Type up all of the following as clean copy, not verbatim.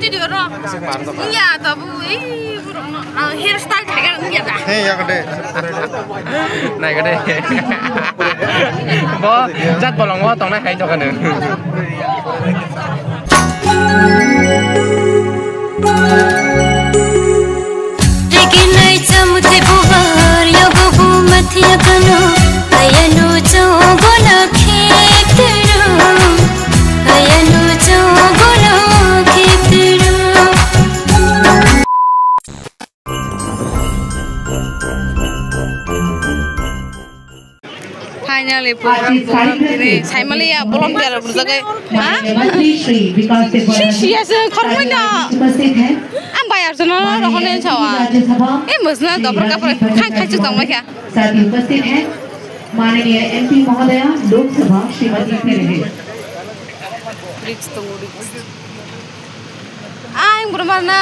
studio ro. Iya, tapi hairstyle kayak gitu dah. Hei, ya gede. Này cái đây. Bo, dắt bỏ lòng bo tòng này hay cho cái nữa. Lekin ai cham te buhar ya bu mathia kano ayanu chogona khetro ayanu chogona khetro. Finally program ini saya melihat belum dia berjaga. Sih korban dah. Am bayar sana orang yang cawa. Musnah double kapal kan kacu tangga ya. साथ ही उपस्थित है माननीय MP महोदया लोकसभा श्रीमती फेरे. Yang bermana?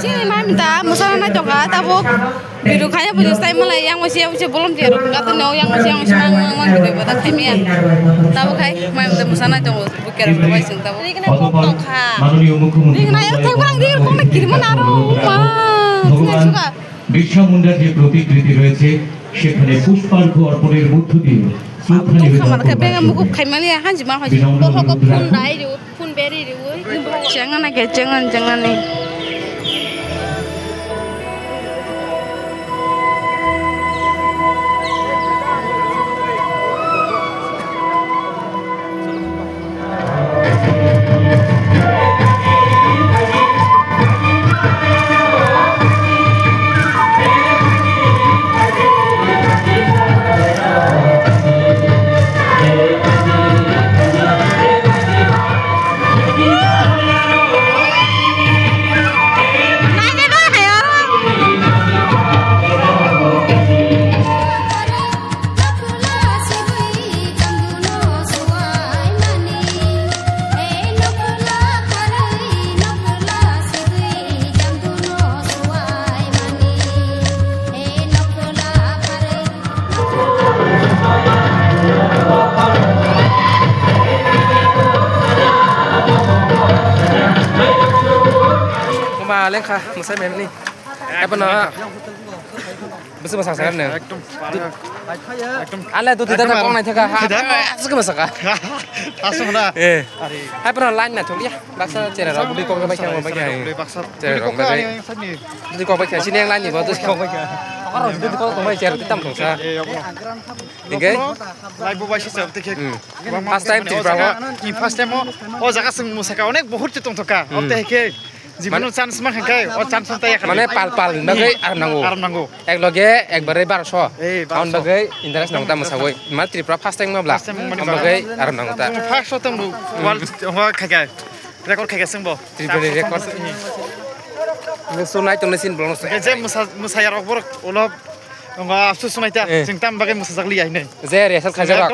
Sini mah minta musalah na juga, tapi biru kaya punya style malah yang masih belum dia, kata no yang masih mang gitu pada kami ya. Tahu kai, mah minta musalah juga, bukan berapa sih tahu. Ini kena potong kah? Ini kena ya, saya kurang dia, kok nak kirim naruh mah, tinggal juga. Birsa মুন্ডার যে প্রতিকৃতি রয়েছে সেখানে পুষ্পার্ঘ অর্পণের মধ্য দিয়ে শ্রদ্ধা নিবেদন jangan nih. Lên kha, một sai mềm đi. Em bên nó, bữa sau sáng sáng nữa. Anh lại tôi từ từ con này thôi cả. Sức mà sạc à? Hai bên nó lạnh nè, chúng đi. Bác sao chơi là nó đi con cái bánh kẹo bánh kẹo. Chơi là cái đi con bánh kẹo xin em lạnh gì mà tôi không bánh kẹo. Có rồi tôi có con bánh kẹo tôi tâm thủng xa. Thì cái. First time thì bảo First time oh jaga sing musaka onek bahut citung toka. Opte ke. জীবন chance মা খাই ও chance তাই মানে পাল বাগৈ আরাম নাঙ্গো এক লগে একবারে 1200 কাউন বাগৈ ইন্টারেস্ট নাংতা মসাবই মা ত্রিপুরা ফার্স্ট টাইম মাবলা বাগৈ আরাম নাঙ্গো তা ফার্স্ট টাইম ওয়ার্ল্ড হওয়া খাই রেকর্ড খাই সিংবো ত্রিপুরা রেকর্ড সুনাই তনে সিন ব্লন যে মুসায়ার অকবর অলপ আফসোস সুনাইতা চিন্তাম বাগৈ মুসাজাকলি আই নাই যে রেসাল খাজারক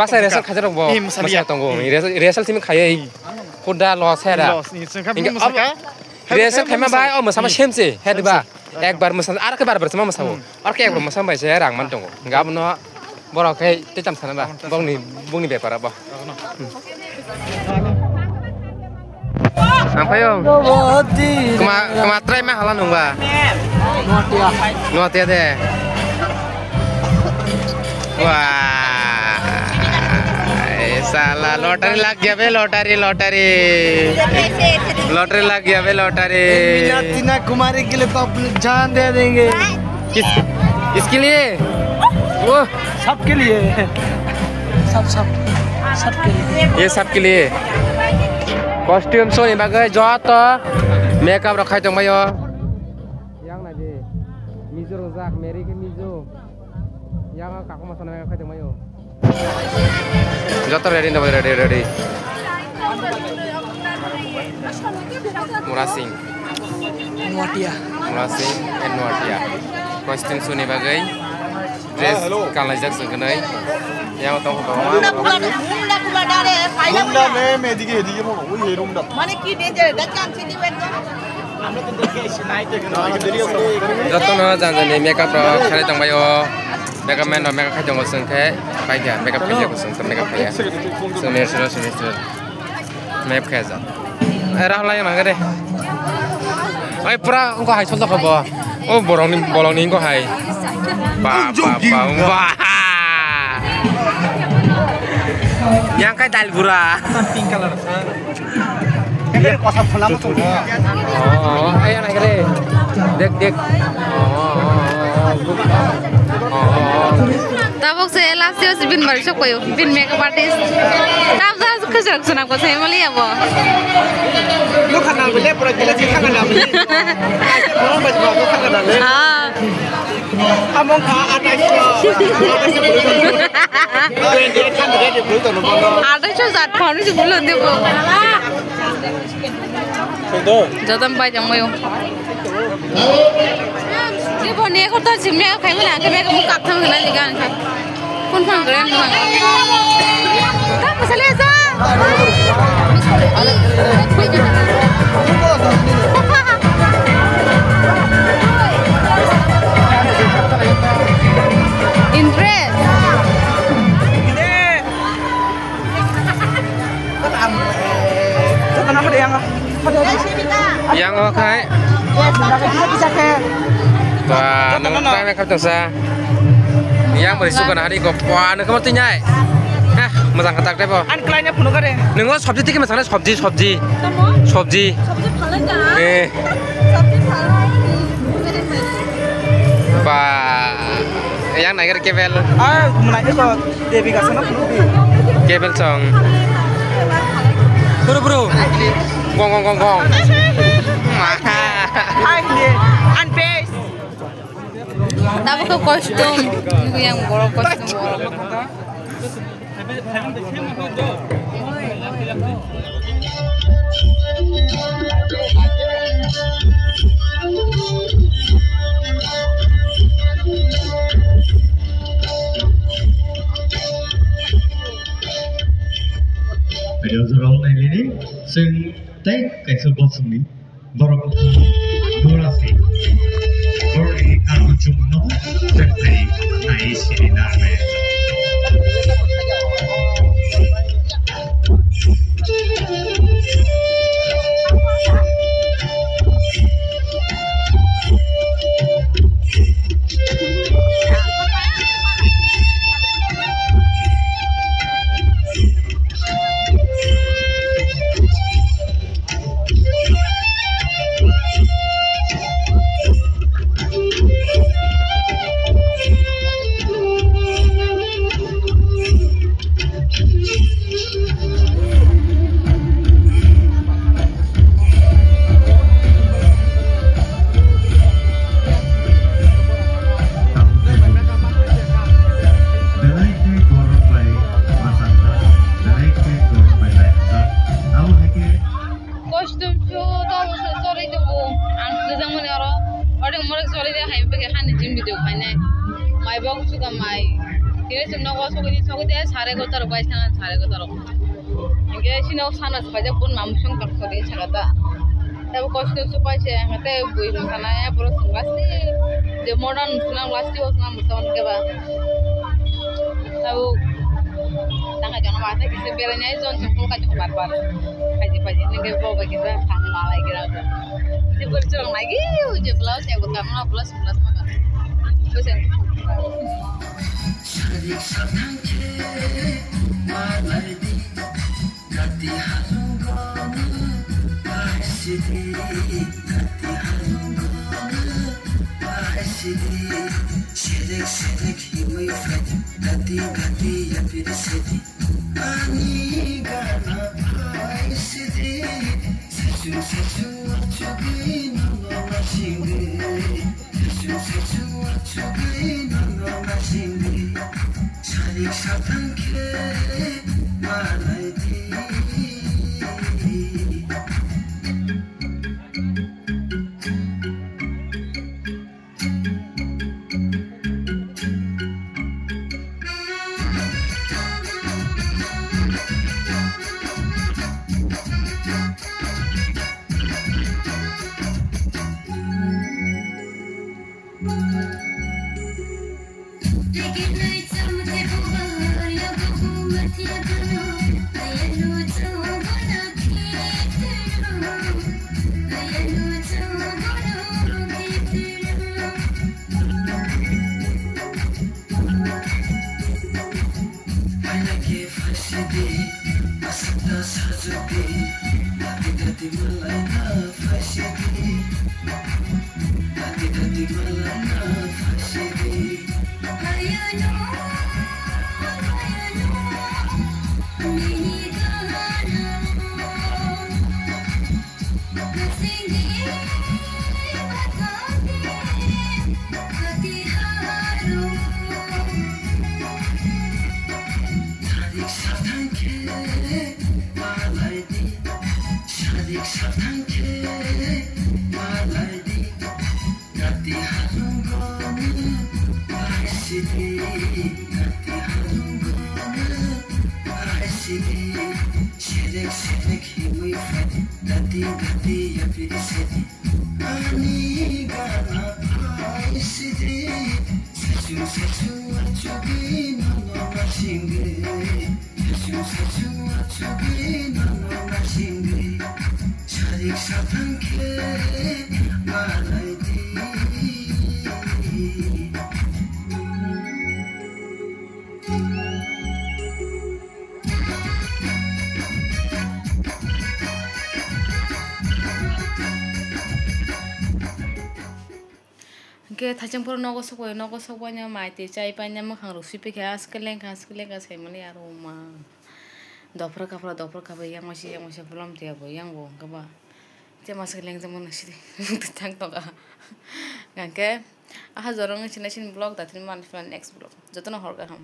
বাসা রেসাল খাজারক বো মুসালিয়া তঙ্গো রেসাল তিমি খাই Coda loss Hera Rehearsal kami baik, oh sama Shemsi, head ba, ekbar masam, arke bar bersama masamu, arke ekbar masam baik saya rang mantong, enggak benar, borok kayak titam sana ba, bung ni bepar apa? Apa yo? Kematrai mah halan dong ba? Nuatia deh. Wah, salah lottery lagi ya be lottery लग गया बे lottery Meena Kumari के लिए तो अपनी जान they देंगे किसके लिए वो सबके लिए सबके लिए ये सबके लिए कॉस्ट्यूम सोनी बागै जत मेकअप रखाय दं बायो yang नादि मिजो रजाक मेरी के मिजो yang काको मासना रखाय दं बायो जत रेडी दं ready Murasing Nuatia and Nuatia kostum suni bagai dress kalau jak segenai yang tahu bahwa jatuh jangan makeup kali tangbayo makeup man makeup kacang gosong ke baiknya makeup kerja gosong makeup kaya seni map kaza era lai ma gade ai pura ko hai chol ko bo o bolong ni ko hai ba yang kai dal bura pink color ini kosa pulang tuh oh ayo naik gede dek tabok se last year bin bari sok koyo bin makeup artist tab za khasrak suna ko sai mali abo lu khana bele pura gila sih khana bele orang baca baca khana bele among kha ada ada sih zat phone sih belum deh bu jadam pai jam mayo ini bone ko to sih me khai mana ke me ko kap thang na ligan kun phang kren phang ka masale sa interest kenapa dia yang kai bisa kayak và nâng tay với các trường sa yang beri suka hari ko pa nak kamu tinyai ha mazang katak deh po an kliennya penuh kan ya nengo sabji tiki masangnya sabji sabji phalai ka pa yang naik ke kevel menaiknya kok Dewi gak sana penuh kevel song bro gong hai dia unbase tabok ko costume yang boro costume Video zorong này điซึ่งได้cái sự bớt sung ní baru durasi baru kalau cuma no seperti naik sini name सारे को तरफ बाइस थाना सारे को तरफ इनके सिनो साना सपाजे पुन मामुसुं करखोदे छागाता तब कष्ट सुपाचे मते बुई थाना या पुरो संगास्ति जे मॉडर्न सुना लास्ति हो सुना मुसवन के बा तब ताका जन बात है किसे बेरन्याय जोन चंपल का जो बार खाजे पाजे निके बाबा के थांग नालाय गिरा जे बरचरं लागी जे ब्लाउज या बकामना प्लस मका बसेन Ke thajang pur nogo sokwa mai te chai pa nya makhang ru sipi kha askeleng sai mali aroma dopra kapra yang masih belum dia bo yang bo kaba te maskeleng jamon nasi tang to ka ngake aha jorong chin blog da tin man next blog jotona hor ka ham